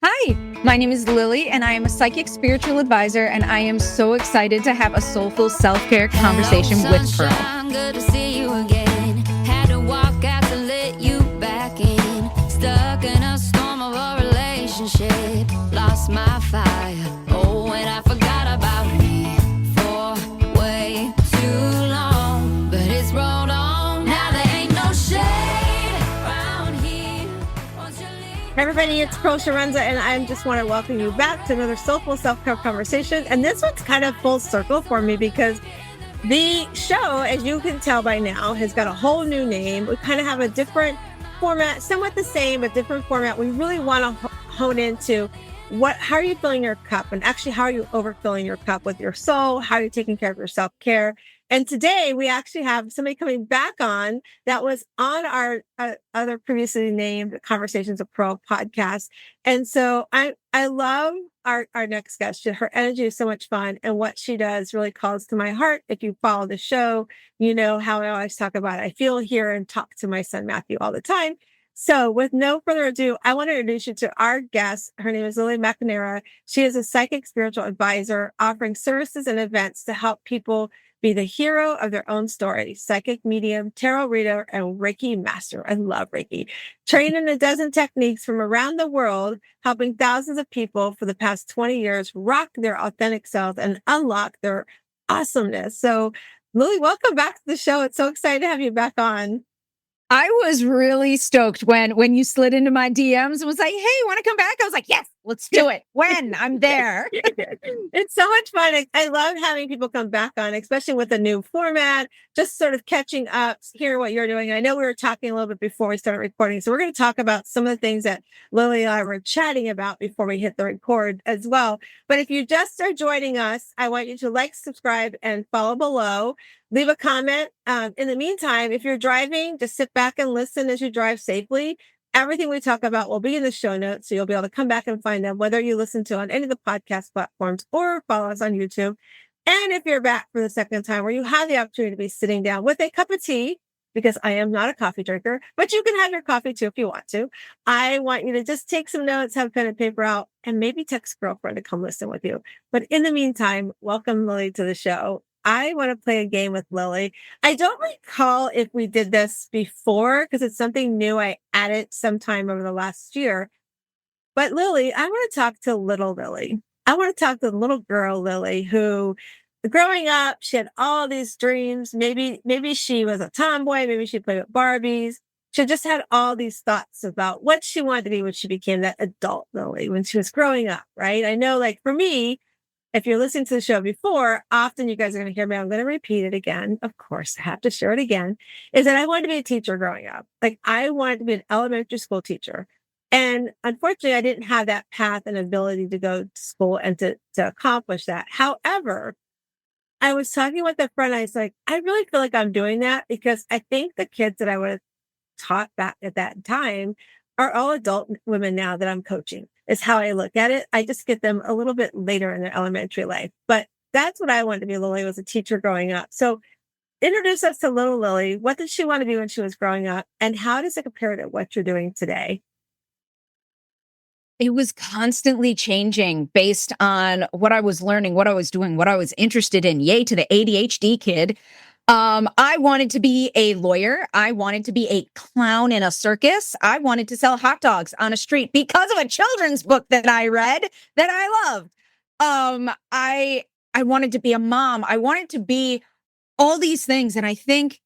Hi, my name is Lily, and I am a psychic spiritual advisor, and I am so excited to have a soulful self-care conversation with Pearl. Good to see you again. Had to walk out to let you back in. Stuck in a storm of a relationship. Lost my fire. Oh, and I forgot about me for way too long. But it's rolled on. Now there ain't no shade around here. Hey everybody, it's Pearl Chiarenza, and I just want to welcome you back to another Soulful Selfcare Conversation. And this one's kind of full circle for me because the show, as you can tell by now, has got a whole new name. We kind of have a different format, somewhat the same, but different format. We really want to hone into how are you filling your cup, and actually how are you overfilling your cup with your soul? How are you taking care of your self-care? And today we actually have somebody coming back on that was on our other previously named Conversations of Pearl podcast. And so I love our next guest. Her energy is so much fun, and what she does really calls to my heart. If you follow the show, you know how I always talk about it. I feel, hear, and talk to my son Matthew all the time. So with no further ado, I want to introduce you to our guest. Her name is Lily McNamara. She is a psychic spiritual advisor offering services and events to help people be the hero of their own story. Psychic medium, tarot reader, and Reiki Master. I love Reiki. Trained in a dozen techniques from around the world, helping thousands of people for the past 20 years rock their authentic selves and unlock their awesomeness. So Lily, welcome back to the show. It's so exciting to have you back on. I was really stoked when you slid into my DMs and was like, "Hey, want to come back?" I was like, "Yes, let's do it." When? I'm there. It's so much fun. I love having people come back on, especially with a new format, just sort of catching up, hearing what you're doing. I know we were talking a little bit before we started recording, so we're going to talk about some of the things that Lily and I were chatting about before we hit the record as well. But if you just are joining us, I want you to like, subscribe, and follow below. Leave a comment. In the meantime, if you're driving, just sit back and listen as you drive safely. Everything we talk about will be in the show notes, so you'll be able to come back and find them, whether you listen to on any of the podcast platforms or follow us on YouTube. And if you're back for the second time, where you have the opportunity to be sitting down with a cup of tea, because I am not a coffee drinker, but you can have your coffee too if you want to. I want you to just take some notes, have pen and paper out, and maybe text a girlfriend to come listen with you. But in the meantime, welcome Lily to the show. I want to play a game with Lily. I don't recall if we did this before because it's something new I added sometime over the last year. But Lily, I want to talk to little Lily. I want to talk to the little girl Lily who, growing up, she had all these dreams. Maybe she was a tomboy. Maybe she played with Barbies. She just had all these thoughts about what she wanted to be when she became that adult Lily when she was growing up, right? I know, like for me, if you're listening to the show before, often you guys are going to hear me. I'm going to repeat it again. Of course, I have to share it again. Is that I wanted to be a teacher growing up. Like I wanted to be an elementary school teacher. And unfortunately, I didn't have that path and ability to go to school and to accomplish that. However, I was talking with a friend. I was like, I really feel like I'm doing that because I think the kids that I would have taught back at that time are all adult women now that I'm coaching. Is how I look at it. I just get them a little bit later in their elementary life. But that's what I wanted to be. Lily was a teacher growing up. So introduce us to little Lily. What did she want to be when she was growing up? And how does it compare to what you're doing today? It was constantly changing based on what I was learning, what I was doing, what I was interested in. Yay to the ADHD kid. I wanted to be a lawyer. I wanted to be a clown in a circus. I wanted to sell hot dogs on a street because of a children's book that I read that I loved. I wanted to be a mom. I wanted to be all these things. And I think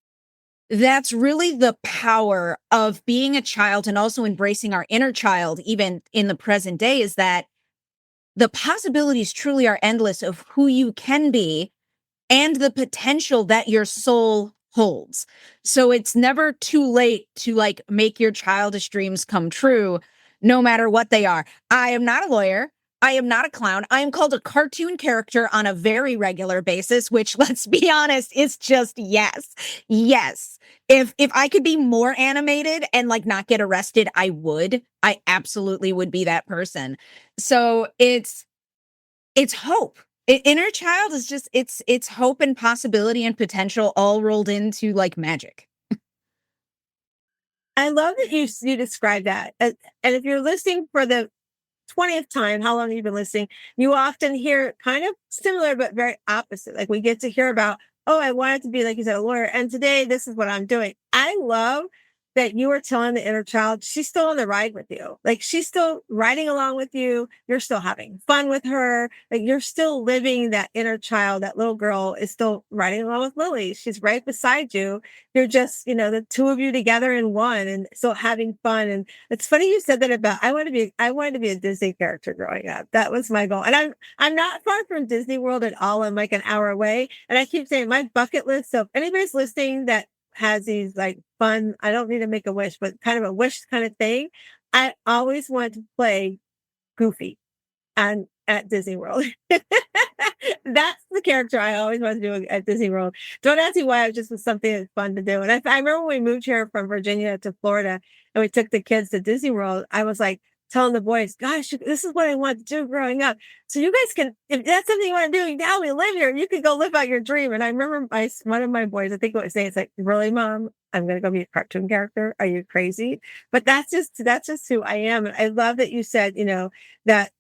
that's really the power of being a child and also embracing our inner child, even in the present day, is that the possibilities truly are endless of who you can be and the potential that your soul holds. So it's never too late to like make your childish dreams come true, no matter what they are. I am not a lawyer. I am not a clown. I am called a cartoon character on a very regular basis, which, let's be honest, is just yes. Yes. If I could be more animated and like not get arrested, I would. I absolutely would be that person. So it's hope. Inner child is just it's hope and possibility and potential all rolled into like magic. I love that you described that. And if you're listening for the 20th time, how long you've been listening, you often hear kind of similar, but very opposite. Like we get to hear about, oh, I wanted to be, like you said, a lawyer. And today this is what I'm doing. I love that you are telling the inner child she's still on the ride with you. Like she's still riding along with you. You're still having fun with her. Like you're still living that inner child. That little girl is still riding along with Lily. She's right beside you. You're just, the two of you together in one and still having fun. And it's funny you said that about I wanted to be a Disney character growing up. That was my goal. And I'm not far from Disney World at all. I'm like an hour away. And I keep saying my bucket list. So if anybody's listening that has these like fun, I don't need to make a wish, but kind of a wish kind of thing. I always want to play Goofy and at Disney World. That's the character I always want to do at Disney World. Don't ask me why. It just was something that's fun to do. And I remember when we moved here from Virginia to Florida and we took the kids to Disney World, I was like telling the boys, gosh, this is what I want to do growing up. So you guys can, if that's something you want to do, now we live here, you can go live out your dream. And I remember one of my boys, I think what was saying, it's like, really, Mom, I'm going to go be a cartoon character. Are you crazy? But that's just who I am. And I love that you said, that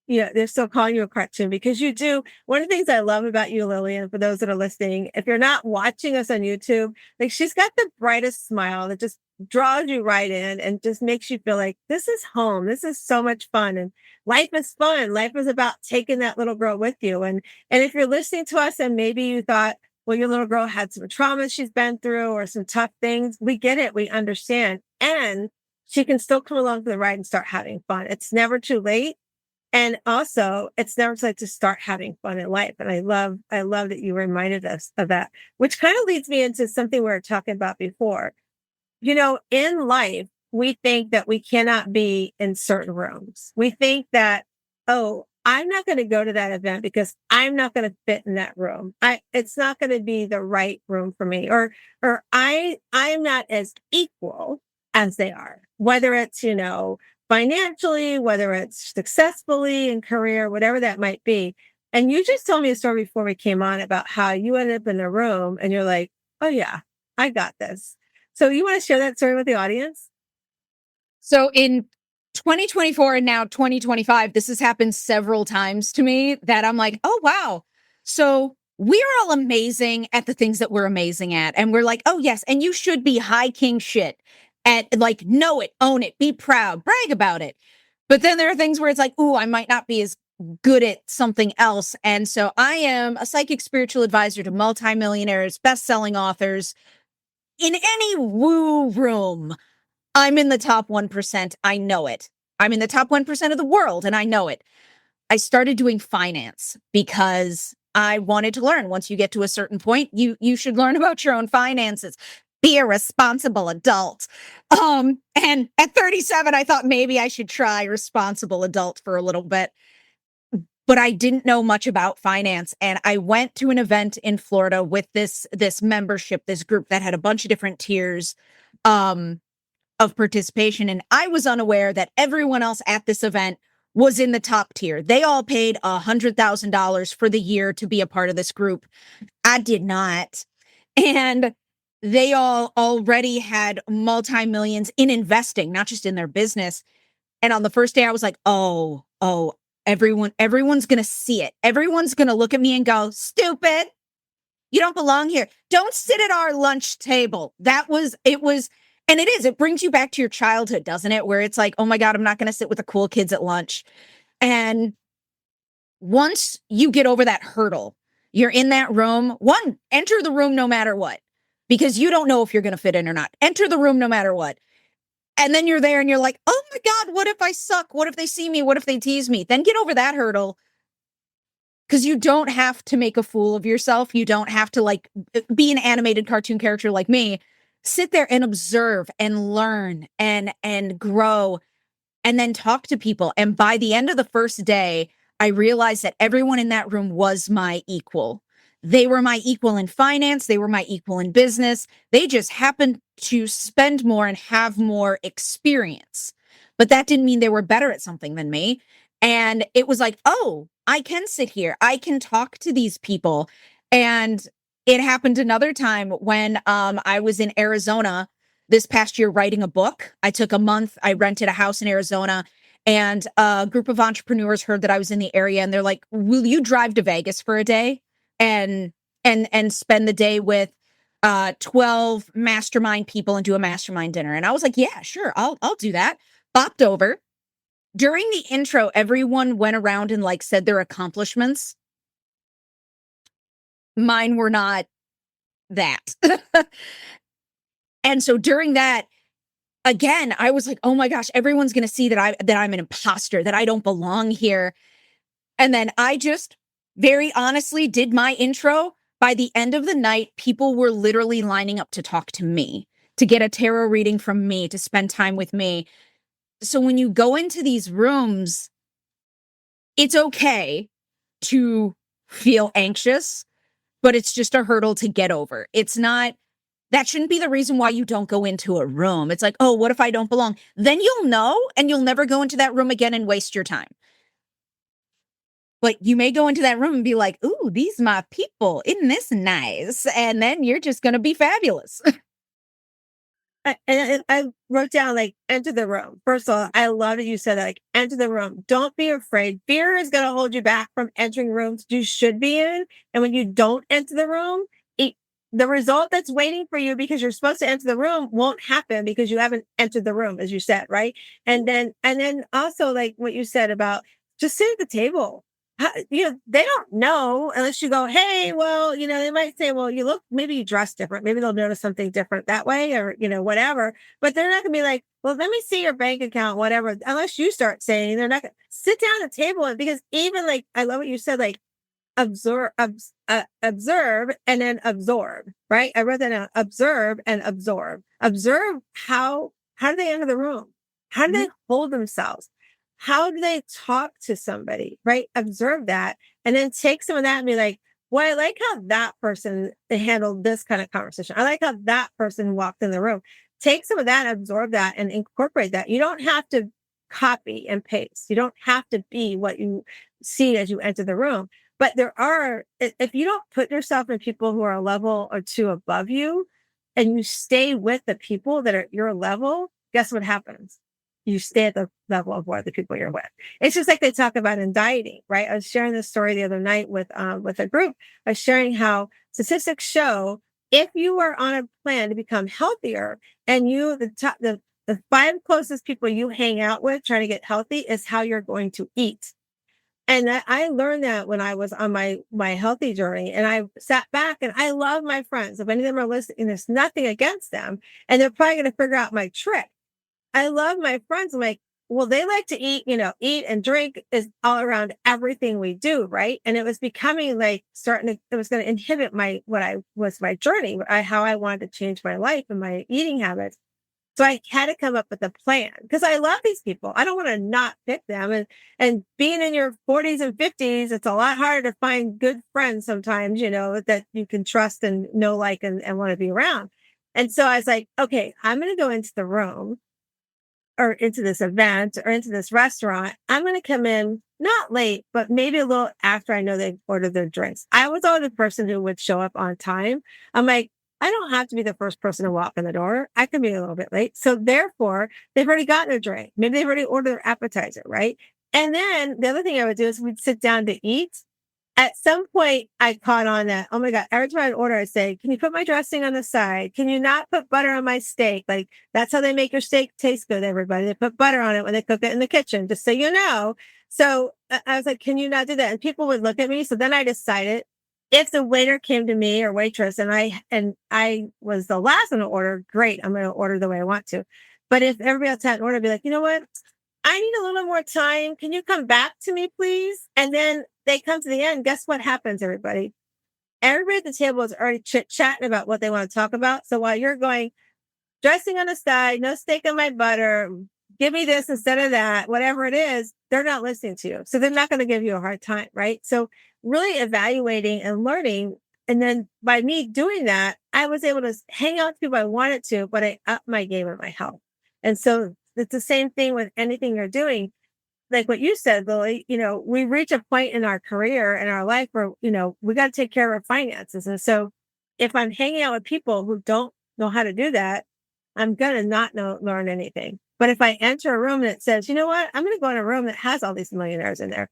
they're still calling you a cartoon because you do. One of the things I love about you, Lily, and for those that are listening, if you're not watching us on YouTube, like she's got the brightest smile that just draws you right in and just makes you feel like this is home. This is so much fun. And life is fun. Life is about taking that little girl with you. And if you're listening to us and maybe you thought, well, your little girl had some trauma she's been through or some tough things, we get it. We understand. And she can still come along for the ride and start having fun. It's never too late. And also, it's never too late to start having fun in life. And I love that you reminded us of that, which kind of leads me into something we were talking about before. In life, we think that we cannot be in certain rooms. We think that, oh, I'm not going to go to that event because I'm not going to fit in that room. It's not going to be the right room for me, or I'm not as equal as they are, whether it's, financially, whether it's successfully in career, whatever that might be. And you just told me a story before we came on about how you ended up in a room and you're like, oh yeah, I got this. So you want to share that story with the audience? So in 2024 and now 2025, this has happened several times to me that I'm like, oh, wow. So we're all amazing at the things that we're amazing at. And we're like, oh, yes. And you should be high king shit at like, know it, own it, be proud, brag about it. But then there are things where it's like, ooh, I might not be as good at something else. And so I am a psychic spiritual advisor to multi-millionaires, best-selling authors. In any woo room, I'm in the top 1%. I know it. I'm in the top 1% of the world, and I know it. I started doing finance because I wanted to learn. Once you get to a certain point, you should learn about your own finances. Be a responsible adult. And at 37, I thought maybe I should try responsible adult for a little bit. But I didn't know much about finance. And I went to an event in Florida with this membership, this group that had a bunch of different tiers of participation. And I was unaware that everyone else at this event was in the top tier. They all paid $100,000 for the year to be a part of this group. I did not. And they all already had multi-millions in investing, not just in their business. And on the first day, I was like, oh, everyone's going to see it. Everyone's going to look at me and go, stupid. You don't belong here. Don't sit at our lunch table. And it brings you back to your childhood, doesn't it? Where it's like, oh my God, I'm not going to sit with the cool kids at lunch. And once you get over that hurdle, you're in that room. One, enter the room no matter what, because you don't know if you're going to fit in or not. Enter the room no matter what. And then you're there and you're like, oh my God, what if I suck? What if they see me? What if they tease me? Then get over that hurdle. Because you don't have to make a fool of yourself. You don't have to like be an animated cartoon character like me. Sit there and observe and learn and grow and then talk to people. And by the end of the first day, I realized that everyone in that room was my equal. They were my equal in finance. They were my equal in business. They just happened to spend more and have more experience. But that didn't mean they were better at something than me. And it was like, oh, I can sit here. I can talk to these people. And it happened another time when I was in Arizona this past year writing a book. I took a month. I rented a house in Arizona And a group of entrepreneurs heard that I was in the area, and they're like, "Will you drive to Vegas for a day and spend the day with 12 mastermind people and do a mastermind dinner?" And I was like, "Yeah, sure. I'll do that." Bopped over. During the intro, everyone went around and like said their accomplishments. Mine were not that. And so during that, again, I was like, "Oh my gosh, everyone's going to see that I'm an imposter, that I don't belong here." And then I just very honestly did my intro. By the end of the night, people were literally lining up to talk to me, to get a tarot reading from me, to spend time with me. So when you go into these rooms, it's okay to feel anxious, but it's just a hurdle to get over. It's not, that shouldn't be the reason why you don't go into a room. It's like, oh, what if I don't belong? Then you'll know, and you'll never go into that room again and waste your time. But you may go into that room and be like, "Ooh, these my people. Isn't this nice?" And then you're just going to be fabulous. And I wrote down like enter the room. First of all, I love that you said that, like enter the room. Don't be afraid. Fear is going to hold you back from entering rooms you should be in. And when you don't enter the room, the result that's waiting for you because you're supposed to enter the room won't happen because you haven't entered the room, as you said, right? And then also like what you said about just sit at the table. They don't know unless you go, "Hey, well, they might say, well, maybe you dress different. Maybe they'll notice something different that way or, whatever. But they're not going to be like, well, let me see your bank account, whatever. Unless you start saying, they're not going to sit down at the table. And because even like, I love what you said, like observe and then absorb, right? I wrote that down, observe and absorb. Observe how do they enter the room? How do they hold themselves? How do they talk to somebody, right? Observe that and then take some of that and be like, well, I like how that person handled this kind of conversation. I like how that person walked in the room. Take some of that, absorb that and incorporate that. You don't have to copy and paste. You don't have to be what you see as you enter the room. But if you don't put yourself in people who are a level or two above you and you stay with the people that are at your level, guess what happens? You stay at the level of where the people you're with. It's just like they talk about in dieting, right? I was sharing this story the other night with a group. I was sharing how statistics show if you are on a plan to become healthier and the 5 closest people you hang out with trying to get healthy is how you're going to eat. And I learned that when I was on my healthy journey and I sat back and I love my friends. If any of them are listening, there's nothing against them. And they're probably going to figure out my trick. I love my friends. I'm like, well, they like to eat and drink is all around everything we do. Right. And it was becoming like it was going to inhibit my journey, how I wanted to change my life and my eating habits. So I had to come up with a plan because I love these people. I don't want to not pick them. And being in your 40s and 50s, it's a lot harder to find good friends sometimes, that you can trust and know, like, and want to be around. And so I was like, okay, I'm going to go into the room or into this event or into this restaurant. I'm going to come in not late, but maybe a little after I know they've ordered their drinks. I was always the person who would show up on time. I'm like, I don't have to be the first person to walk in the door. I can be a little bit late. So therefore, they've already gotten their drink. Maybe they've already ordered their appetizer, right? And then the other thing I would do is we'd sit down to eat. At some point, I caught on that, oh my God, every time I'd order, I'd say, can you put my dressing on the side? Can you not put butter on my steak? Like, that's how they make your steak taste good, everybody. They put butter on it when they cook it in the kitchen, just so you know. So I was like, can you not do that? And people would look at me. So then I decided, if the waiter came to me or waitress and I was the last one to order, great, I'm going to order the way I want to. But if everybody else had an order, I'd be like, you know what? I need a little more time. Can you come back to me, please? And then they come to the end. Guess what happens, everybody? Everybody at the table is already chit-chatting about what they want to talk about. So while you're going, dressing on the side, no steak on my butter, give me this instead of that, whatever it is, they're not listening to you. So they're not going to give you a hard time, right? So really evaluating and learning. And then by me doing that, I was able to hang out with people I wanted to, but I upped my game and my health. And so it's the same thing with anything you're doing. Like what you said, Lily, we reach a point in our career and our life where, we got to take care of our finances. And so if I'm hanging out with people who don't know how to do that, I'm going to not learn anything. But if I enter a room that says, you know what, I'm going to go in a room that has all these millionaires in there.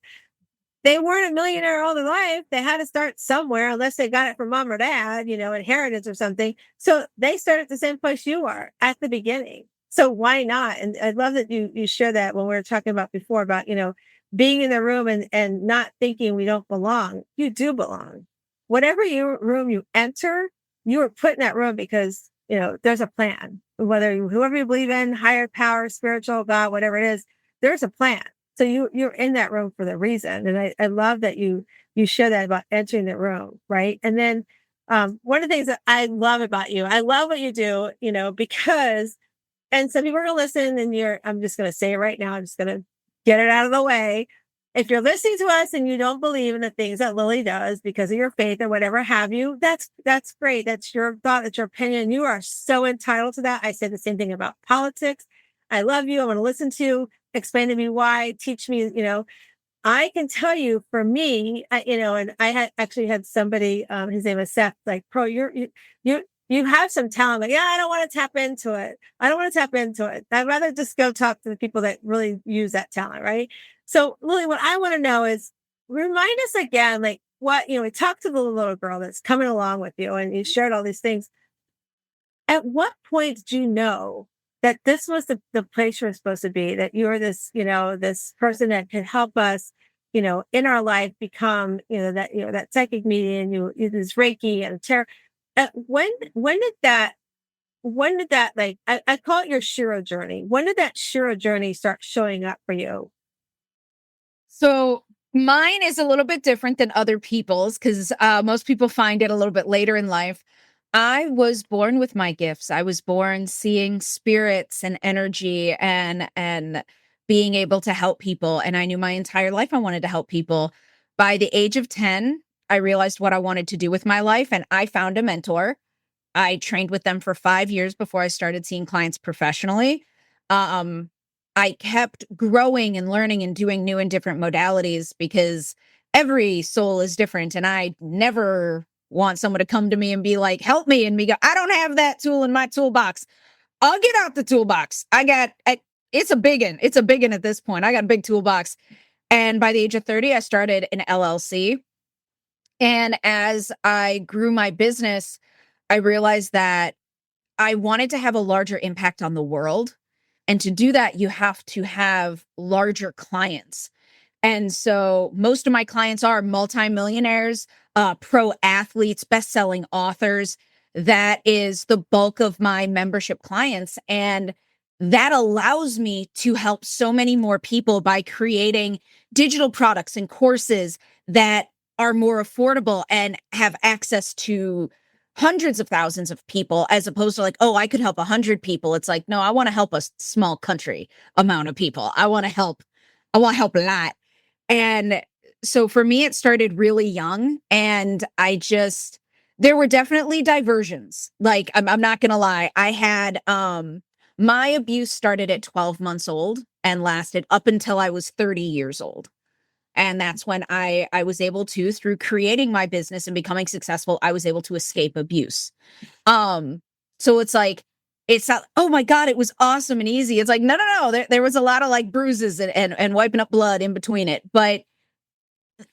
They weren't a millionaire all their life. They had to start somewhere, unless they got it from mom or dad, inheritance or something. So they start at the same place you are at the beginning. So why not? And I love that you share that when we were talking about before about, being in the room and not thinking we don't belong. You do belong. Whatever room you enter, you were put in that room because, there's a plan. Whoever you believe in, higher power, spiritual, God, whatever it is, there's a plan. So you're in that room for the reason. And I love that you share that about entering the room. Right. And then, one of the things that I love about you, I love what you do, because, and some people are going to listen and I'm just going to say it right now. I'm just going to get it out of the way. If you're listening to us and you don't believe in the things that Lily does because of your faith or whatever have you, that's great. That's your thought. That's your opinion. You are so entitled to that. I say the same thing about politics. I love you. I want to listen to you. Explain to me why, teach me, I can tell you for me, and I had actually had somebody, his name is Seth, like, Pro, you have some talent. Like, yeah, I don't want to tap into it. I don't want to tap into it. I'd rather just go talk to the people that really use that talent. Right. So Lily, what I want to know is remind us again, like what, we talked to the little girl that's coming along with you and you shared all these things. At what point did you know that this was the place you're supposed to be, that you're this, this person that can help us, in our life become, that psychic medium, this Reiki and tarot. When did that, like, I call it your SHERO journey. When did that SHERO journey start showing up for you? So mine is a little bit different than other people's because most people find it a little bit later in life. I was born with my gifts. I was born seeing spirits and energy and being able to help people. And I knew my entire life I wanted to help people. By the age of 10, I realized what I wanted to do with my life, and I found a mentor. I trained with them for 5 years before I started seeing clients professionally. Um, I kept growing and learning and doing new and different modalities because every soul is different. And I never want someone to come to me and be like, help me. And me go, I don't have that tool in my toolbox. I'll get out the toolbox. It's a big one. It's a big one at this point. I got a big toolbox. And by the age of 30, I started an LLC. And as I grew my business, I realized that I wanted to have a larger impact on the world. And to do that, you have to have larger clients. And so most of my clients are multi-millionaires, pro athletes, best-selling authors. That is the bulk of my membership clients. And that allows me to help so many more people by creating digital products and courses that are more affordable and have access to hundreds of thousands of people, as opposed to like, oh, I could help 100 people. It's like, no, I want to help a small country amount of people. I want to help a lot. And so for me, it started really young, and there were definitely diversions. Like, I'm not going to lie. I had, my abuse started at 12 months old and lasted up until I was 30 years old. And that's when I was able to, through creating my business and becoming successful, I was able to escape abuse. So it's like, it's not, oh my God, it was awesome and easy. It's like, no. There was a lot of like bruises and wiping up blood in between it. But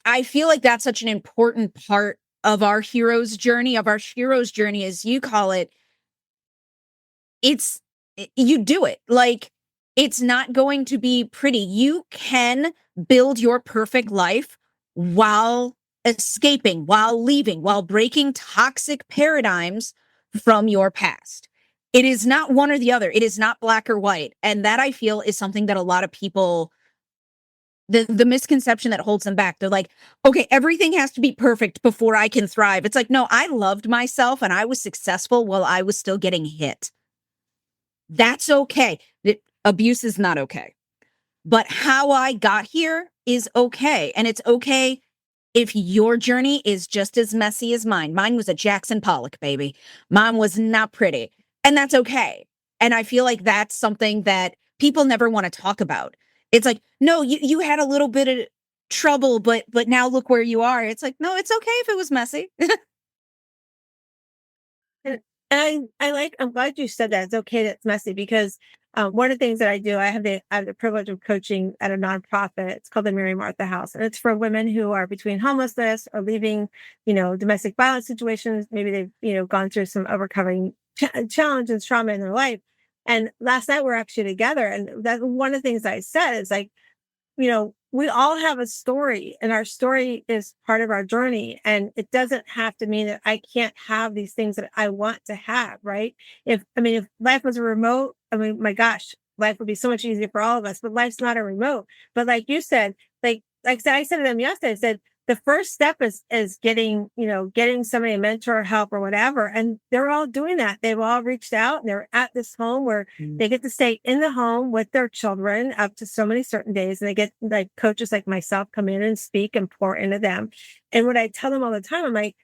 I feel like that's such an important part of our hero's journey, as you call it. You do it. Like, it's not going to be pretty. You can build your perfect life while escaping, while leaving, while breaking toxic paradigms from your past. It is not one or the other. It is not black or white. And that, I feel, is something that a lot of people, the misconception that holds them back. They're like, okay, everything has to be perfect before I can thrive. It's like, no, I loved myself and I was successful while I was still getting hit. That's okay. Abuse is not okay. But how I got here is okay. And it's okay if your journey is just as messy as mine. Mine was a Jackson Pollock, baby. Mine was not pretty. And that's okay. And I feel like that's something that people never want to talk about. It's like, no, you had a little bit of trouble, but now look where you are. It's like, no, it's okay if it was messy. And I'm glad you said that. It's okay that's messy, because one of the things that I do, I have the privilege of coaching at a nonprofit. It's called the Mary Martha House, and it's for women who are between homelessness or leaving, domestic violence situations. Maybe they've, gone through some overcoming challenges, trauma in their life. And last night we're actually together, and that's one of the things I said is like, we all have a story, and our story is part of our journey. And it doesn't have to mean that I can't have these things that I want to have, right? If life was a remote, my gosh, life would be so much easier for all of us, but life's not a remote. But like you said, I said to them yesterday, I said, the first step is getting somebody, a mentor, help, or whatever. And they're all doing that. They've all reached out, and they're at this home where they get to stay in the home with their children up to so many certain days. And they get like coaches like myself come in and speak and pour into them. And what I tell them all the time, I'm like,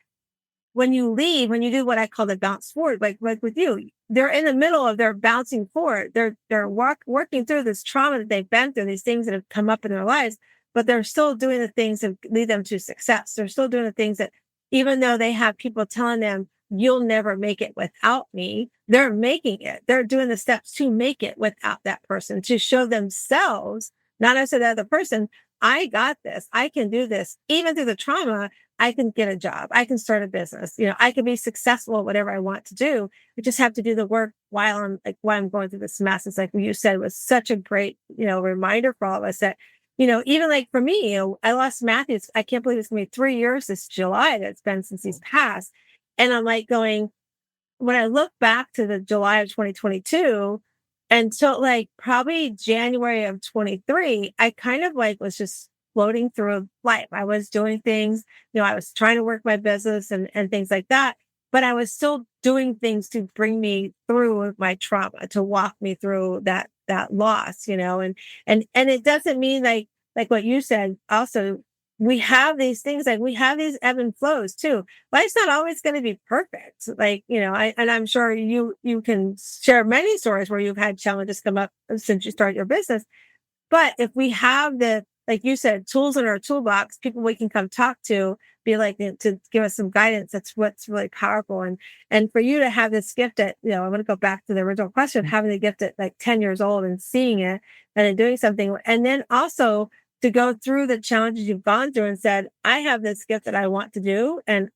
when you leave, when you do what I call the bounce forward, like with you, they're in the middle of their bouncing forward. They're working through this trauma that they've been through, these things that have come up in their lives, but they're still doing the things that lead them to success. They're still doing the things that, even though they have people telling them, you'll never make it without me, they're making it. They're doing the steps to make it without that person, to show themselves, not as the other person, I got this. I can do this. Even through the trauma, I can get a job. I can start a business. I can be successful at whatever I want to do. I just have to do the work while I'm going through this mess. It's like you said, was such a great, reminder for all of us that, even like for me, I lost Matthew. I can't believe it's going to be 3 years this July that it's been since he's passed. And I'm like going, when I look back to the July of 2022 until like probably January of 23, I kind of like was just floating through life. I was doing things, I was trying to work my business and things like that, but I was still doing things to bring me through my trauma, to walk me through that loss, and it doesn't mean like what you said also, we have these things, like we have these ebb and flows too. Life's not always going to be perfect. Like, and I'm sure you can share many stories where you've had challenges come up since you started your business. But if we have like you said, tools in our toolbox, people we can come talk to, be like, to give us some guidance. That's what's really powerful. And for you to have this gift at, I want to go back to the original question, having the gift at like 10 years old and seeing it and then doing something. And then also to go through the challenges you've gone through and said, I have this gift that I want to do. And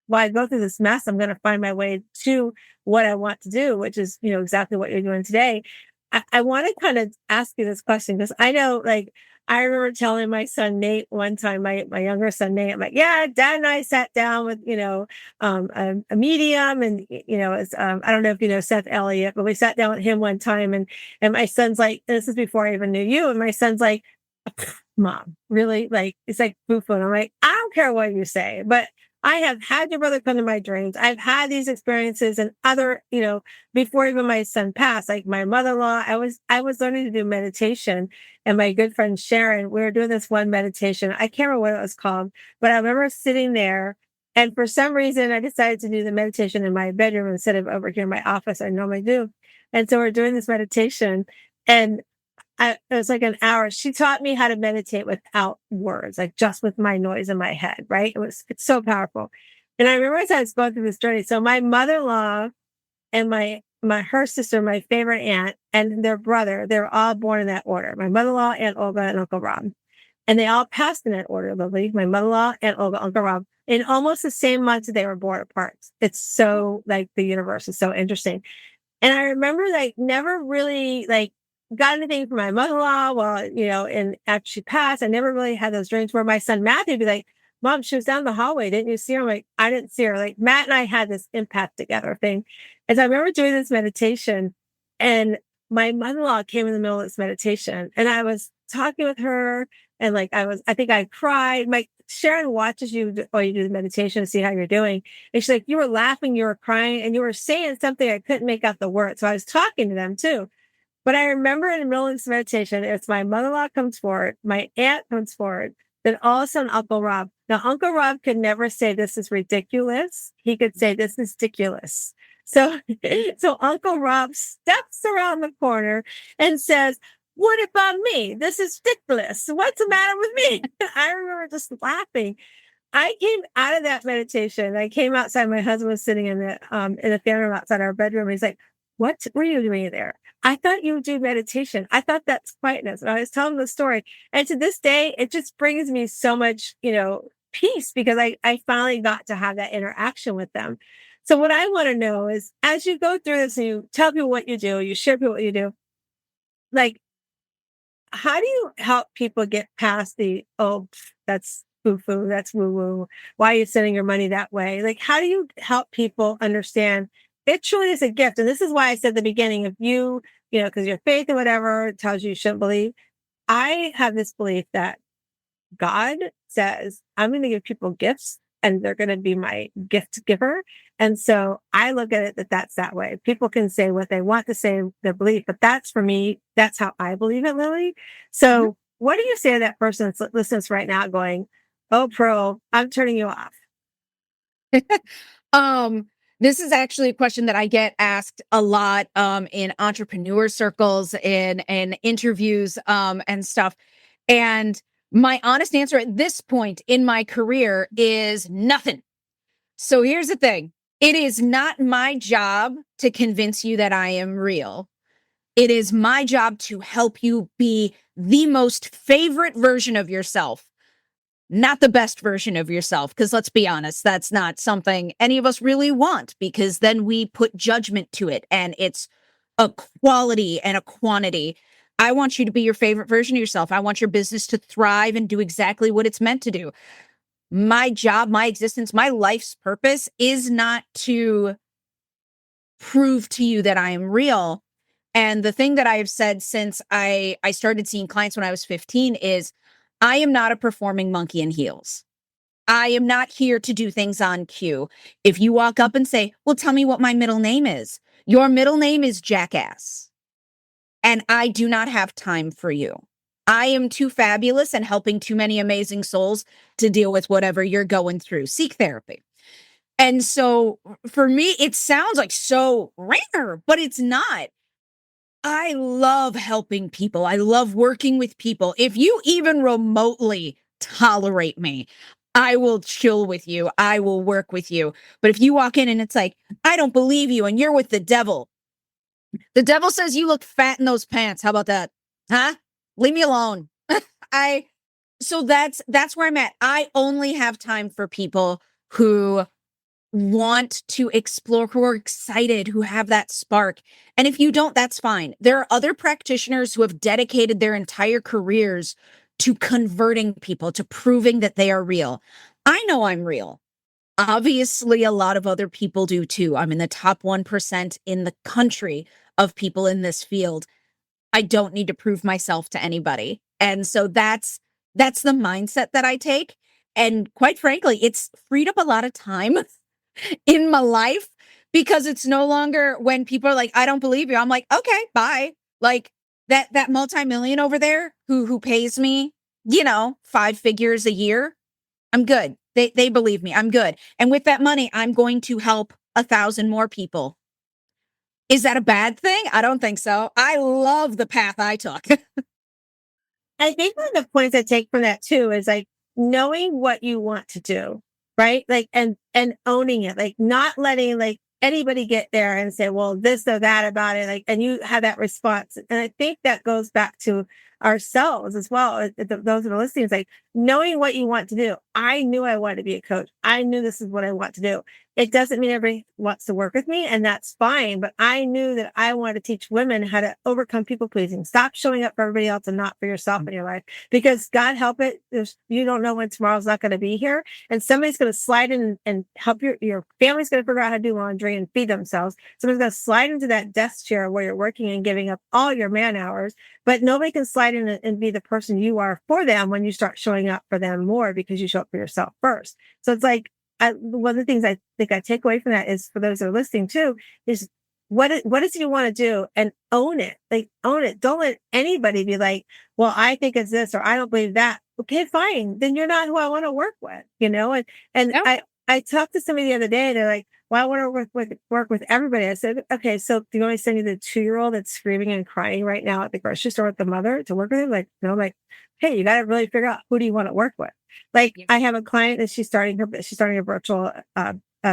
while I go through this mess, I'm going to find my way to what I want to do, which is, exactly what you're doing today. I want to kind of ask you this question because I know, like, I remember telling my son Nate one time, my younger son Nate, I'm like, yeah, Dad and I sat down with, a medium, and it's, I don't know if you know Seth Elliott, but we sat down with him one time, and my son's like, this is before I even knew you, and my son's like, Mom, really? Like, it's like boo-boo. And I'm like, I don't care what you say, but I have had your brother come to my dreams. I've had these experiences and other, before even my son passed, like my mother-in-law, I was learning to do meditation, and my good friend Sharon, we were doing this one meditation. I can't remember what it was called, but I remember sitting there, and for some reason I decided to do the meditation in my bedroom instead of over here in my office. I normally do. And so we're doing this meditation, and it was like an hour. She taught me how to meditate without words, like just with my noise in my head, right? It's so powerful. And I remember as I was going through this journey, so my mother-in-law and her sister, my favorite aunt, and their brother, they're all born in that order. My mother-in-law, Aunt Olga, and Uncle Rob. And they all passed in that order, Lily. My mother-in-law, Aunt Olga, Uncle Rob, in almost the same months that they were born apart. It's so, like, the universe is so interesting. And I remember, like, never really, like, got anything from my mother-in-law. Well, and after she passed, I never really had those dreams where my son Matthew would be like, Mom, she was down the hallway. Didn't you see her? I'm like, I didn't see her. Like, Matt and I had this impact together thing. And so I remember doing this meditation, and my mother-in-law came in the middle of this meditation, and I was talking with her, and like, I think I cried. Sharon watches you while you do the meditation to see how you're doing. And she's like, you were laughing, you were crying, and you were saying something. I couldn't make out the words. So I was talking to them too. But I remember in the middle of this meditation, it's my mother-in-law comes forward, my aunt comes forward, then all of a sudden Uncle Rob. Now, Uncle Rob could never say this is ridiculous. He could say this is ridiculous. So Uncle Rob steps around the corner and says, what about me? This is ridiculous. What's the matter with me? I remember just laughing. I came out of that meditation. I came outside. My husband was sitting in the family room outside our bedroom. And he's like, what were you doing there? I thought you would do meditation. I thought that's quietness. And I was telling the story. And to this day, it just brings me so much, peace because I finally got to have that interaction with them. So what I want to know is as you go through this and you tell people what you do, you share people what you do, like, how do you help people get past the, oh, that's foo-foo, that's woo-woo. Why are you sending your money that way? Like, how do you help people understand it truly is a gift? And this is why I said at the beginning, if you, because your faith or whatever tells you shouldn't believe, I have this belief that God says, I'm going to give people gifts and they're going to be my gift giver. And so I look at it that's that way. People can say what they want to say, their belief, but that's for me, that's how I believe it, Lily. So what do you say to that person that's listening to us right now going, oh, Pearl, I'm turning you off? This is actually a question that I get asked a lot in entrepreneur circles and interviews and stuff. And my honest answer at this point in my career is nothing. So here's the thing. It is not my job to convince you that I am real. It is my job to help you be the most favorite version of yourself, not the best version of yourself. Because let's be honest, that's not something any of us really want, because then we put judgment to it and it's a quality and a quantity. I want you to be your favorite version of yourself. I want your business to thrive and do exactly what it's meant to do. My job, my existence, my life's purpose is not to prove to you that I am real. And the thing that I have said since I started seeing clients when I was 15 is I am not a performing monkey in heels. I am not here to do things on cue. If you walk up and say, well, tell me what my middle name is. Your middle name is Jackass. And I do not have time for you. I am too fabulous and helping too many amazing souls to deal with whatever you're going through. Seek therapy. And so for me, it sounds like so rare, but it's not. I love helping people. I love working with people. If you even remotely tolerate me, I will chill with you. I will work with you. But if you walk in and it's like, I don't believe you and you're with the devil says you look fat in those pants. How about that? Huh? Leave me alone. So that's where I'm at. I only have time for people who want to explore, who are excited, who have that spark. And if you don't, that's fine. There are other practitioners who have dedicated their entire careers to converting people, to proving that they are real. I know I'm real. Obviously, a lot of other people do too. I'm in the top 1% in the country of people in this field. I don't need to prove myself to anybody. And so that's the mindset that I take. And quite frankly, it's freed up a lot of time in my life because it's no longer when people are like, I don't believe you. I'm like, okay, bye. Like that multi-million over there who pays me, 5 figures a year. I'm good. They believe me. I'm good. And with that money, I'm going to help 1,000 more people. Is that a bad thing? I don't think so. I love the path I took. I think one of the points I take from that too is like knowing what you want to do, right? Like, and owning it, like not letting like anybody get there and say, well, this or that about it. Like, and you have that response. And I think that goes back to ourselves as well. Those that are listening, it's like knowing what you want to do. I knew I wanted to be a coach. I knew this is what I want to do. It doesn't mean everybody wants to work with me, and that's fine. But I knew that I wanted to teach women how to overcome people pleasing. Stop showing up for everybody else and not for yourself in your life. Because God help it, you don't know when tomorrow's not going to be here, and somebody's going to slide in and help your family's going to figure out how to do laundry and feed themselves. Somebody's going to slide into that desk chair where you're working and giving up all your man hours, but nobody can slide in and be the person you are for them when you start showing up for them more because you show up for yourself first. So it's like, one of the things I think I take away from that is for those that are listening too, is what is it you want to do and own it. Like own it. Don't let anybody be like, well, I think it's this, or I don't believe that. Okay, fine. Then you're not who I want to work with, and Yep. I talked to somebody the other day. They're like, well, I want to work with everybody. I said, okay, so do you want me to send you the 2-year-old that's screaming and crying right now at the grocery store with the mother to work with him? Like, hey, you got to really figure out who do you want to work with? Like, Yep. I have a client that she's starting a virtual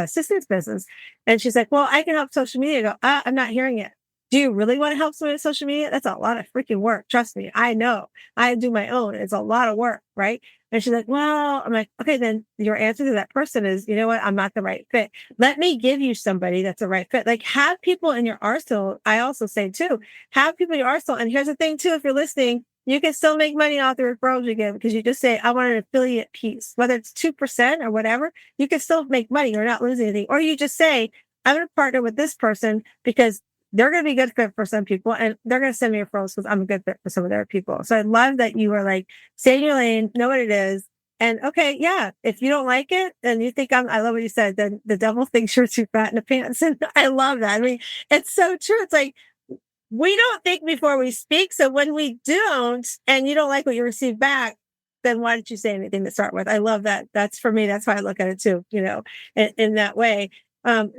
assistance business. And she's like, well, I can help social media. I go, I'm not hearing it. Do you really want to help someone with social media? That's a lot of freaking work. Trust me. I know. I do my own. It's a lot of work, right? And she's like, well, I'm like, okay, then your answer to that person is, you know what? I'm not the right fit. Let me give you somebody that's the right fit. Like, have people in your arsenal. I also say too, have people in your arsenal. And here's the thing too, if you're listening, you can still make money off the referrals you give because you just say, I want an affiliate piece, whether it's 2% or whatever, you can still make money. You're not losing anything. Or you just say, I'm going to partner with this person because they're going to be a good fit for some people and they're going to send me referrals because I'm a good fit for some of their people. So I love that you are like, stay in your lane, know what it is. And okay, yeah, if you don't like it and you think I love what you said, then the devil thinks you're too fat in the pants. And I love that. I mean, it's so true. It's like, we don't think before we speak. So when we don't, and you don't like what you receive back, then why didn't you say anything to start with? I love that. That's for me. That's why I look at it too, in that way.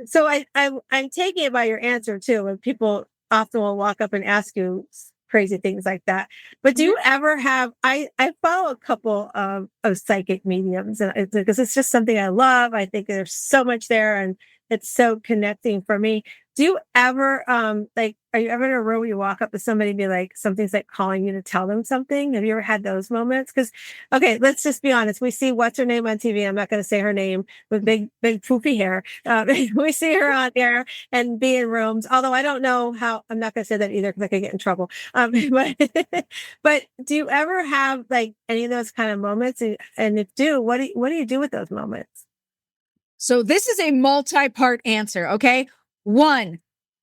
So I'm taking it by your answer too, when people often will walk up and ask you crazy things like that. But do you ever have, I follow a couple of psychic mediums and because it's just something I love. I think there's so much there and it's so connecting for me. Do you ever, are you ever in a room where you walk up to somebody and be like, something's like calling you to tell them something? Have you ever had those moments? Because, okay, let's just be honest. We see what's her name on TV. I'm not going to say her name with big poofy hair. We see her on there and be in rooms. Although I don't know how, I'm not going to say that either because I could get in trouble. But do you ever have like any of those kind of moments? And if do, what do you do with those moments? So this is a multi-part answer, okay? One,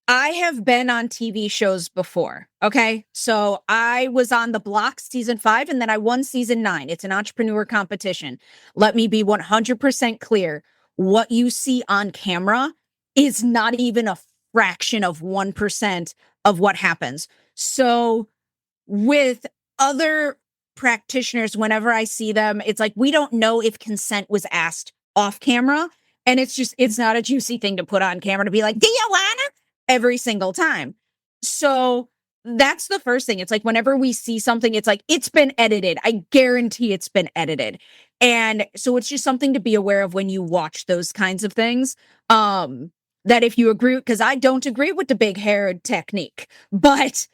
I have been on TV shows before, okay? So I was on The Block season 5 and then I won season 9. It's an entrepreneur competition. Let me be 100% clear. What you see on camera is not even a fraction of 1% of what happens. So with other practitioners, whenever I see them, it's like, we don't know if consent was asked off camera. And it's not a juicy thing to put on camera to be like, do you wanna? Every single time. So that's the first thing. It's like, whenever we see something, it's like, it's been edited. I guarantee it's been edited. And so it's just something to be aware of when you watch those kinds of things. That if you agree, because I don't agree with the big hair technique, but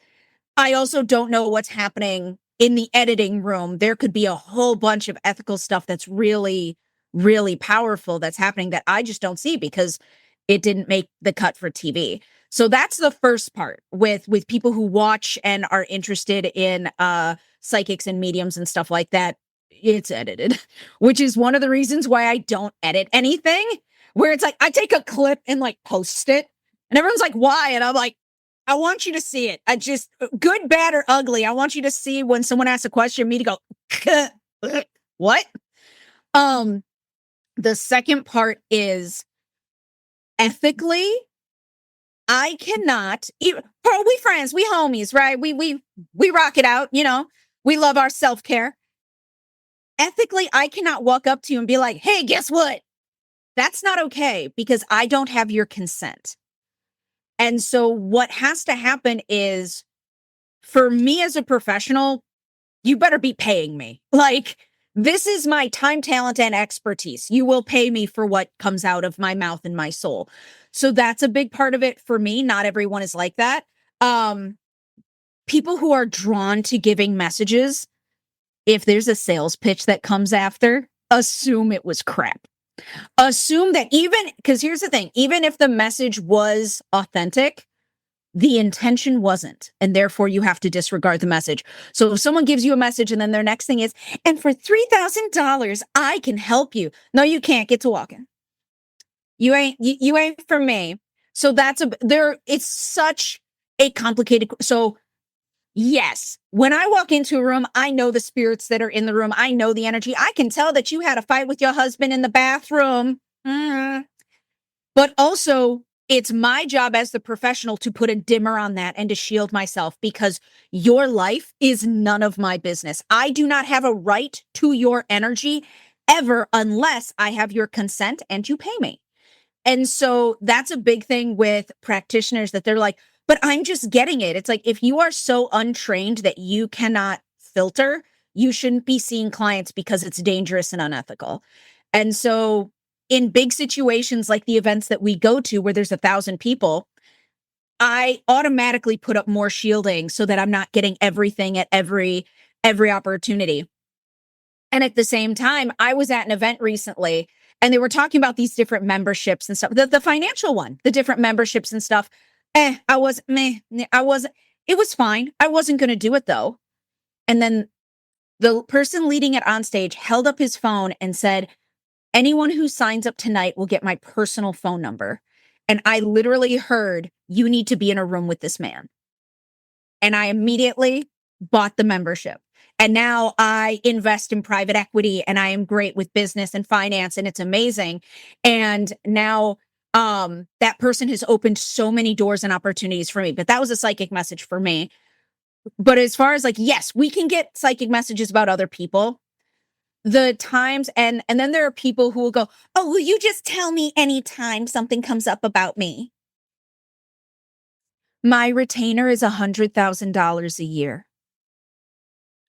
I also don't know what's happening in the editing room. There could be a whole bunch of ethical stuff that's really, really powerful that's happening that I just don't see because it didn't make the cut for TV. So that's the first part with people who watch and are interested in psychics and mediums and stuff like that. It's edited, which is one of the reasons why I don't edit anything, where it's like I take a clip and like post it and everyone's like, why? And I'm like, I want you to see it. I just, good, bad, or ugly. I want you to see when someone asks a question, me to go, what? The second part is ethically, I cannot, Pearl, we friends, we homies, right? We rock it out, we love our self-care. Ethically, I cannot walk up to you and be like, hey, guess what? That's not okay because I don't have your consent. And so what has to happen is, for me as a professional, you better be paying me. Like, this is my time, talent, and expertise. You will pay me for what comes out of my mouth and my soul. So that's a big part of it for me. Not everyone is like that. People who are drawn to giving messages, if there's a sales pitch that comes after, assume it was crap. Assume that because here's the thing, even if the message was authentic, the intention wasn't, and therefore you have to disregard the message. So if someone gives you a message and then their next thing is, and for $3,000, I can help you. No, you can't. Get to walking. You ain't for me. So it's such a complicated. So yes, when I walk into a room, I know the spirits that are in the room. I know the energy. I can tell that you had a fight with your husband in the bathroom. But also, it's my job as the professional to put a dimmer on that and to shield myself, because your life is none of my business. I do not have a right to your energy ever unless I have your consent and you pay me. And so that's a big thing with practitioners, that they're like, but I'm just getting it. It's like, if you are so untrained that you cannot filter, you shouldn't be seeing clients because it's dangerous and unethical. And so in big situations like the events that we go to where there's 1,000 people, I automatically put up more shielding so that I'm not getting everything at every opportunity. And at the same time, I was at an event recently and they were talking about these different memberships and stuff. The financial one, the different memberships and stuff. I was it was fine. I wasn't going to do it though. And then the person leading it on stage held up his phone and said, anyone who signs up tonight will get my personal phone number. And I literally heard, you need to be in a room with this man. And I immediately bought the membership. And now I invest in private equity and I am great with business and finance and it's amazing. And now that person has opened so many doors and opportunities for me. But that was a psychic message for me. But as far as like, yes, we can get psychic messages about other people. The times and then there are people who will go, oh, will you just tell me anytime something comes up about me? My retainer is $100,000 a year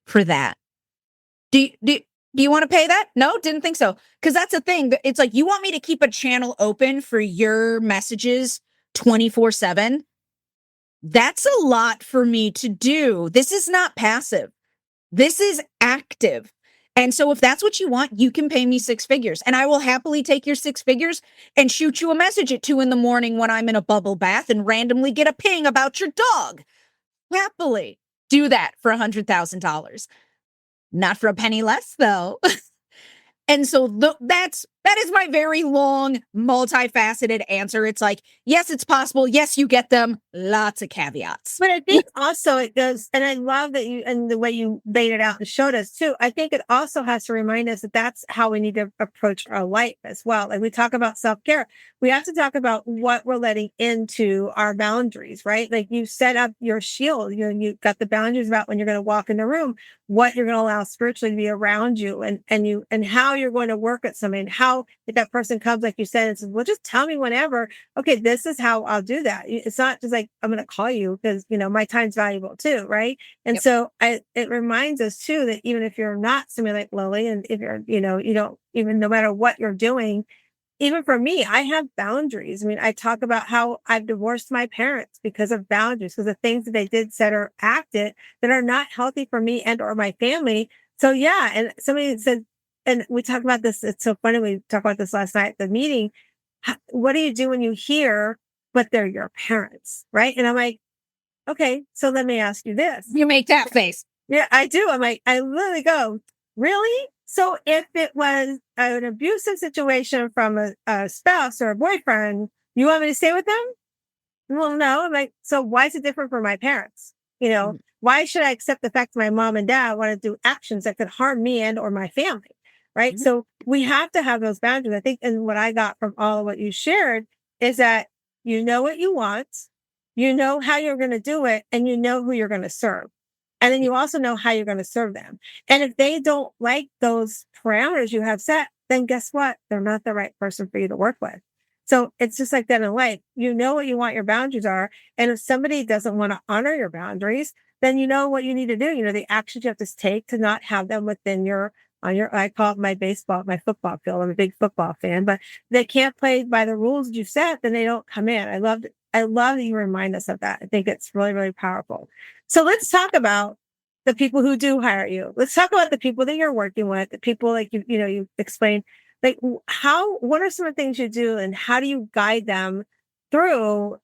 for that. Do you want to pay that? No, didn't think so. Because that's the thing. It's like, you want me to keep a channel open for your messages 24/7? That's a lot for me to do. This is not passive. This is active. And so if that's what you want, you can pay me 6 figures and I will happily take your 6 figures and shoot you a message at 2 a.m. when I'm in a bubble bath and randomly get a ping about your dog. Happily do that for $100,000. Not for a penny less though. And so that is my very long, multifaceted answer. It's like, yes, it's possible. Yes, you get them. Lots of caveats. But I think also it goes, and I love that you, and the way you laid it out and showed us too, I think it also has to remind us that that's how we need to approach our life as well. Like we talk about self-care, we have to talk about what we're letting into our boundaries, right? Like you set up your shield, you got the boundaries about when you're going to walk in the room, what you're going to allow spiritually to be around you and how you're going to work at something, and how if that person comes, like you said, and says, well, just tell me whenever, okay, this is how I'll do that. It's not just like, I'm going to call you because, my time's valuable too. Right. And so it reminds us too, that even if you're not somebody like Lily, and if you're, you don't even, no matter what you're doing, even for me, I have boundaries. I mean, I talk about how I've divorced my parents because of boundaries, because the things that they did, said, or acted that are not healthy for me and or my family. So yeah. And somebody said, and we talk about this. It's so funny. We talked about this last night at the meeting. What do you do when you hear, but they're your parents? Right. And I'm like, okay, so let me ask you this. You make that face. Yeah, I do. I'm like, I literally go, really? So if it was an abusive situation from a spouse or a boyfriend, you want me to stay with them? Well, no. I'm like, so why is it different for my parents? Why should I accept the fact that my mom and dad want to do actions that could harm me and or my family? Right. Mm-hmm. So we have to have those boundaries. I think, and what I got from all of what you shared is that you know what you want, you know how you're going to do it, and you know who you're going to serve. And then you also know how you're going to serve them. And if they don't like those parameters you have set, then guess what? They're not the right person for you to work with. So it's just like that in life. You know what you want your boundaries are. And if somebody doesn't want to honor your boundaries, then you know what you need to do. The actions you have to take to not have them within I call it my football field. I'm a big football fan, but they can't play by the rules you set, then they don't come in. I love that you remind us of that. I think it's really, really powerful. So let's talk about the people who do hire you. Let's talk about the people that you're working with, the people like you explained, like what are some of the things you do and how do you guide them through,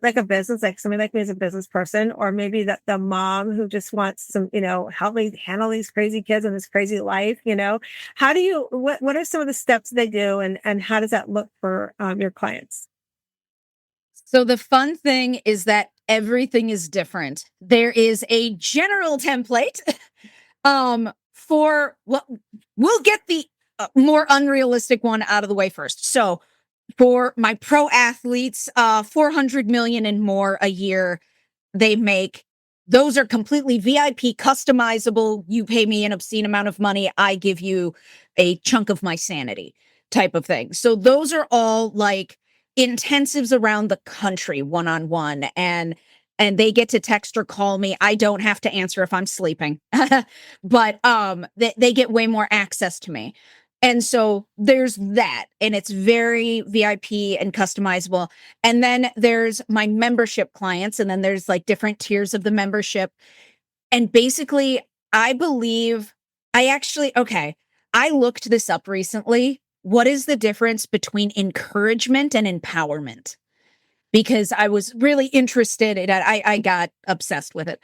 like a business, like somebody like me as a business person, or maybe the mom who just wants some, help me handle these crazy kids and this crazy life, how do you, what are some of the steps they do and how does that look for your clients? So the fun thing is that everything is different. There is a general template for we'll get the more unrealistic one out of the way first. So for my pro athletes, 400 million and more a year they make. Those are completely VIP, customizable. You pay me an obscene amount of money. I give you a chunk of my sanity type of thing. So those are all like intensives around the country, one-on-one. And they get to text or call me. I don't have to answer if I'm sleeping, but they get way more access to me. And so there's that, and it's very VIP and customizable. And then there's my membership clients, and then there's like different tiers of the membership. And basically, I believe okay, I looked this up recently. What is the difference between encouragement and empowerment? Because I was really interested in it. I got obsessed with it.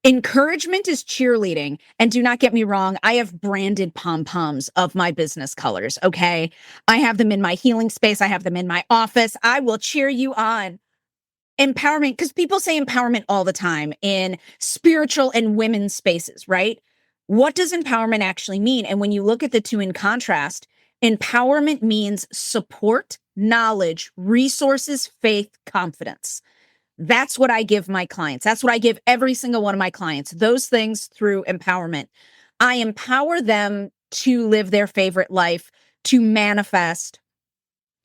Encouragement is cheerleading. And do not get me wrong, I have branded pom-poms of my business colors. Okay. I have them in my healing space. I have them in my office. I will cheer you on. Empowerment, because people say empowerment all the time in spiritual and women's spaces, right? What does empowerment actually mean? And when you look at the two in contrast, empowerment means support, knowledge, resources, faith, confidence. That's what I give my clients. That's what I give every single one of my clients. Those things through empowerment. I empower them to live their favorite life, to manifest,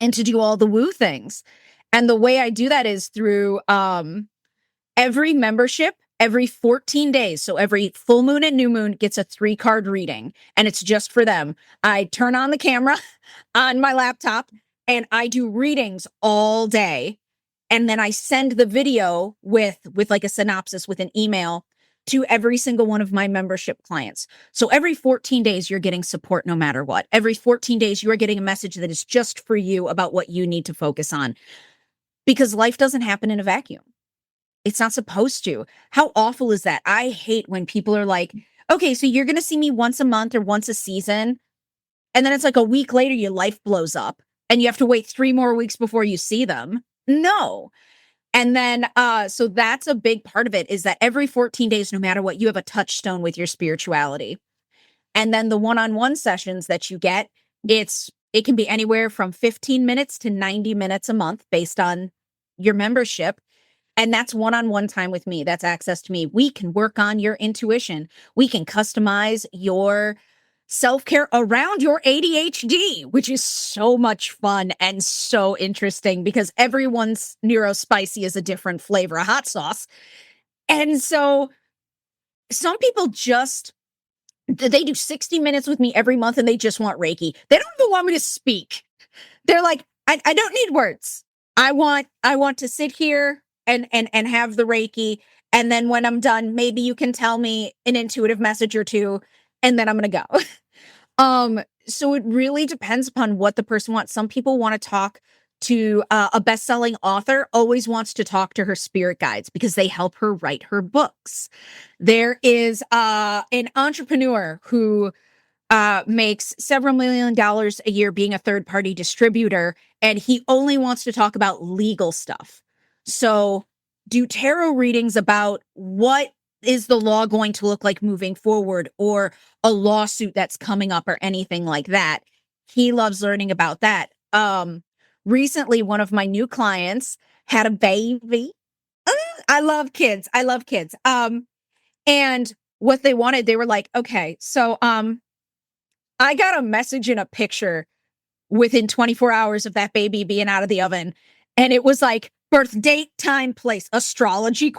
and to do all the woo things. And the way I do that is through every membership, every 14 days. So every full moon and new moon gets a 3-card reading, and it's just for them. I turn on the camera on my laptop and I do readings all day. And then I send the video with like a synopsis with an email to every single one of my membership clients. So every 14 days, you're getting support no matter what. Every 14 days, you are getting a message that is just for you about what you need to focus on. Because life doesn't happen in a vacuum. It's not supposed to. How awful is that? I hate when people are like, okay, so you're going to see me once a month or once a season. And then it's like a week later, your life blows up and you have to wait 3 more weeks before you see them. No. And then, so that's a big part of it, is that every 14 days, no matter what, you have a touchstone with your spirituality. And then the one-on-one sessions that you get, it can be anywhere from 15 minutes to 90 minutes a month based on your membership. And that's one-on-one time with me. That's access to me. We can work on your intuition. We can customize your self-care around your ADHD, which is so much fun and so interesting because everyone's neurospicy is a different flavor of hot sauce. And so some people they do 60 minutes with me every month and they just want Reiki. They don't even want me to speak. They're like, I don't need words. I want to sit here and have the Reiki. And then when I'm done, maybe you can tell me an intuitive message or two, and then I'm going to go. So it really depends upon what the person wants. Some people want to talk to a best-selling author, always wants to talk to her spirit guides because they help her write her books. There is an entrepreneur who makes several $1 million a year being a third-party distributor, and he only wants to talk about legal stuff. So do tarot readings about what is the law going to look like moving forward, or a lawsuit that's coming up or anything like that. He loves learning about that. Recently, one of my new clients had a baby. I love kids. And what they wanted, they were like, okay, so I got a message and a picture within 24 hours of that baby being out of the oven. And it was like birth date, time, place, astrology ?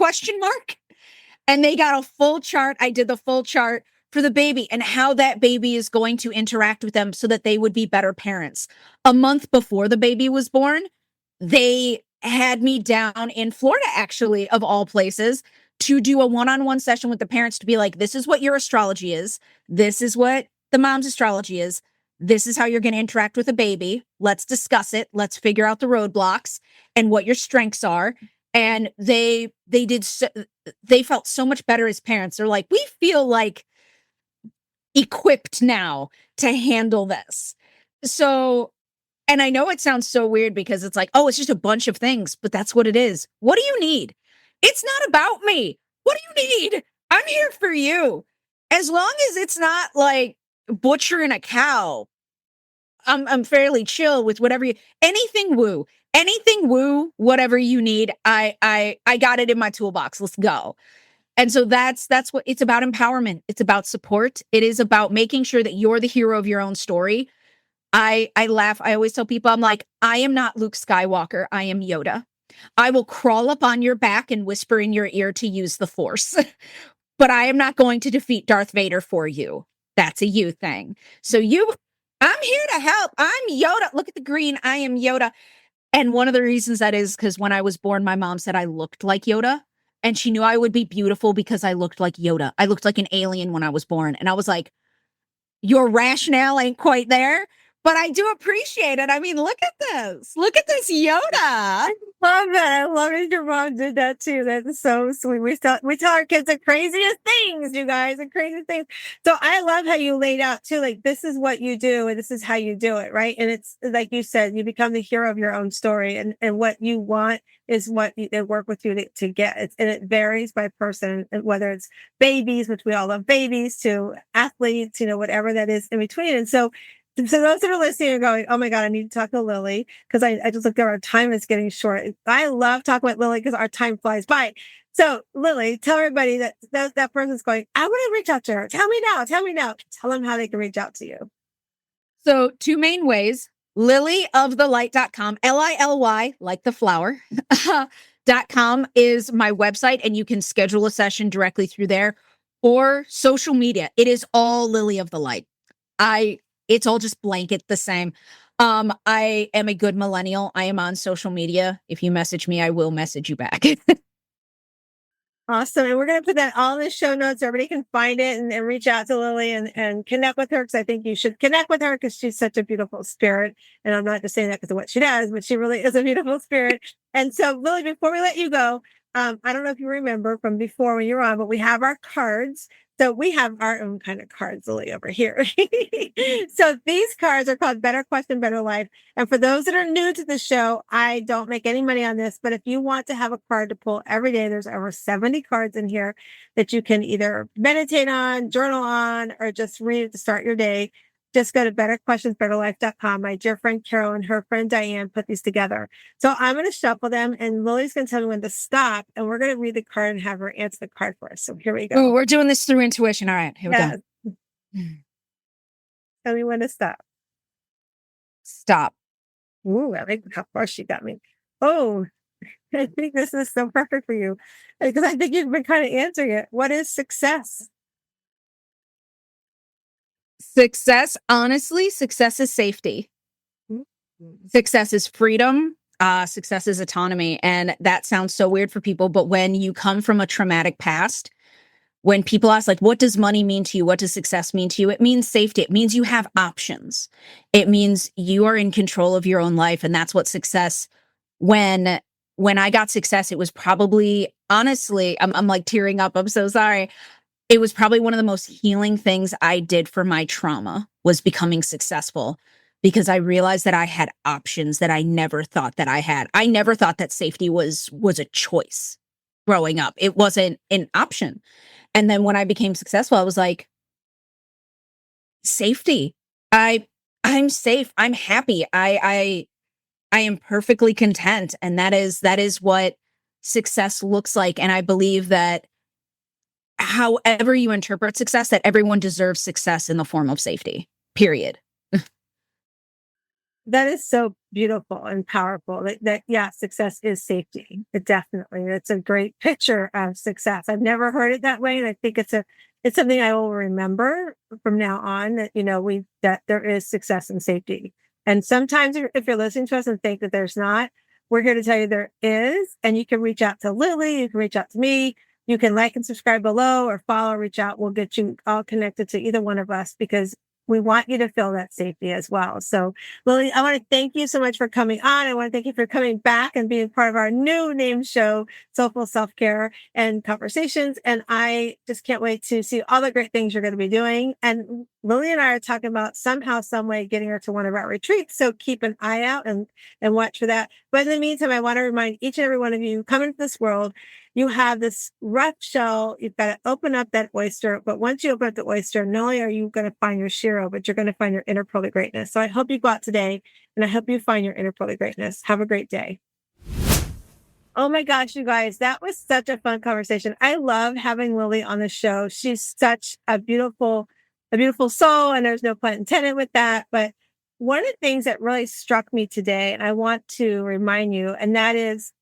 And they got a full chart. I did the full chart for the baby and how that baby is going to interact with them so that they would be better parents. A month before the baby was born, they had me down in Florida, actually, of all places, to do a one-on-one session with the parents to be like, this is what your astrology is. This is what the mom's astrology is. This is how you're going to interact with a baby. Let's discuss it. Let's figure out the roadblocks and what your strengths are. And they felt so much better as parents. They're like, we feel like equipped now to handle this. So, and I know it sounds so weird because it's like, oh, it's just a bunch of things, but that's what it is. What do you need? It's not about me. What do you need? I'm here for you. As long as it's not like butchering a cow, I'm fairly chill with whatever anything woo, whatever you need. I got it in my toolbox. Let's go. And so that's what it's about. Empowerment. It's about support. It is about making sure that you're the hero of your own story. I laugh. I always tell people, I'm like, I am not Luke Skywalker. I am Yoda. I will crawl up on your back and whisper in your ear to use the Force, but I am not going to defeat Darth Vader for you. That's a you thing. So you I'm here to help. I'm Yoda. Look at the green. I am Yoda. And one of the reasons that is because when I was born, my mom said I looked like Yoda. And she knew I would be beautiful because I looked like Yoda. I looked like an alien when I was born. And I was like, your rationale ain't quite there, but I do appreciate it. I mean, look at this. Look at this Yoda. Love that. I love it. Your mom did that too. That's so sweet. We tell our kids the craziest things, you guys, the craziest things. So I love how you laid out too. Like, this is what you do and this is how you do it, right? And it's like you said, you become the hero of your own story, and what you want is what they work with you to get. And it varies by person, and whether it's babies, which we all love babies, to athletes, whatever that is in between. And so those that are listening are going, oh my God, I need to talk to Lily, because I just looked at our time is getting short. I love talking with Lily because our time flies by. So Lily, tell everybody that person's going, I want to reach out to her. Tell me now. Tell them how they can reach out to you. So 2 main ways, lilyofthelight.com, Lily, like the flower, .com is my website, and you can schedule a session directly through there, or social media. It is all Lily of the Light. It's all just blanket the same. I am a good millennial. I am on social media. If you message me, I will message you back. Awesome. And we're going to put that all in the show notes. Everybody can find it and reach out to Lily and connect with her, because I think you should connect with her because she's such a beautiful spirit. And I'm not just saying that because of what she does, but she really is a beautiful spirit. And so, Lily, before we let you go, I don't know if you remember from before when you were on, but we have our cards. So we have our own kind of cards, Lily, over here. So these cards are called Better Question, Better Life. And for those that are new to the show, I don't make any money on this, but if you want to have a card to pull every day, there's over 70 cards in here that you can either meditate on, journal on, or just read to start your day. Just go to betterquestionsbetterlife.com. My dear friend Carol and her friend Diane put these together. So I'm going to shuffle them, and Lily's going to tell me when to stop, and we're going to read the card and have her answer the card for us. So here we go. Ooh, we're doing this through intuition. All right, here we go. Tell me when to stop. Stop. Ooh, I like how far she got me. Oh, I think this is so perfect for you, because I think you've been kind of answering it. What is success? Success, honestly, success is safety. Success is freedom. Success is autonomy. And that sounds so weird for people, but when you come from a traumatic past, when people ask, like, what does money mean to you? What does success mean to you? It means safety. It means you have options. It means you are in control of your own life. And that's what success, when I got success, it was probably, honestly, I'm like tearing up. I'm so sorry. It was probably one of the most healing things I did for my trauma, was becoming successful, because I realized that I had options that I never thought that I had. I never thought that safety was a choice growing up. It wasn't an option. And then when I became successful, I was like, safety. I'm safe. I'm happy. I am perfectly content. And that is what success looks like. And I believe that however you interpret success, that everyone deserves success in the form of safety, period. That is so beautiful and powerful. Yeah, success is safety. It's a great picture of success. I've never heard it that way, and I think it's something I will remember from now on. That there is success and safety. And sometimes, if you're listening to us and think that there's not, we're here to tell you there is. And you can reach out to Lily. You can reach out to me. You can like and subscribe below, or follow, reach out. We'll get you all connected to either one of us, because we want you to feel that safety as well. So, Lily, I want to thank you so much for coming on. I want to thank you for coming back and being part of our new name show, Soulful Selfcare and Conversations. And I just can't wait to see all the great things you're going to be doing. And Lily and I are talking about somehow, some way getting her to one of our retreats. So keep an eye out and watch for that. But in the meantime, I want to remind each and every one of you, come into this world, you have this rough shell. You've got to open up that oyster. But once you open up the oyster, not only are you going to find your SHERO, but you're going to find your inner pearl of greatness. So I hope you go out today, and I hope you find your inner pearl of greatness. Have a great day. Oh my gosh, you guys, that was such a fun conversation. I love having Lily on the show. She's such a beautiful soul, and there's no pun intended with that. But one of the things that really struck me today, and I want to remind you, and that is,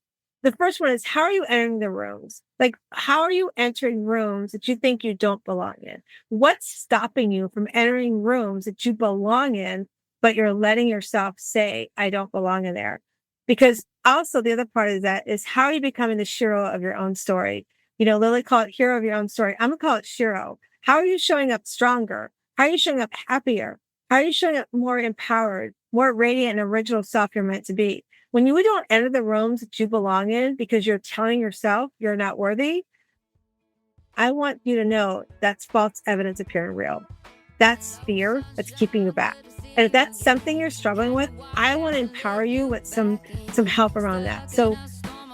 the first one is, how are you entering the rooms? Like, how are you entering rooms that you think you don't belong in? What's stopping you from entering rooms that you belong in, but you're letting yourself say, I don't belong in there? Because also the other part of that is, how are you becoming the SHERO of your own story? Lily called it hero of your own story. I'm going to call it SHERO. How are you showing up stronger? How are you showing up happier? How are you showing up more empowered, more radiant and original self you're meant to be? When you don't enter the rooms that you belong in because you're telling yourself you're not worthy, I want you to know that's false evidence appearing real. That's fear that's keeping you back. And if that's something you're struggling with, I want to empower you with some help around that. So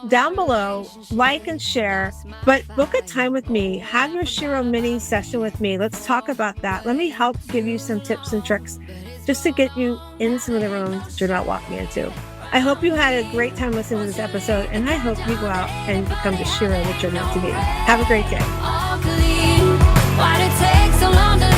down below, like and share, but book a time with me. Have your SHERO mini session with me. Let's talk about that. Let me help give you some tips and tricks just to get you in some of the rooms that you're not walking into. I hope you had a great time listening to this episode, and I hope you go out and become the SHERO that you're meant to be. Have a great day. Why'd it take so long to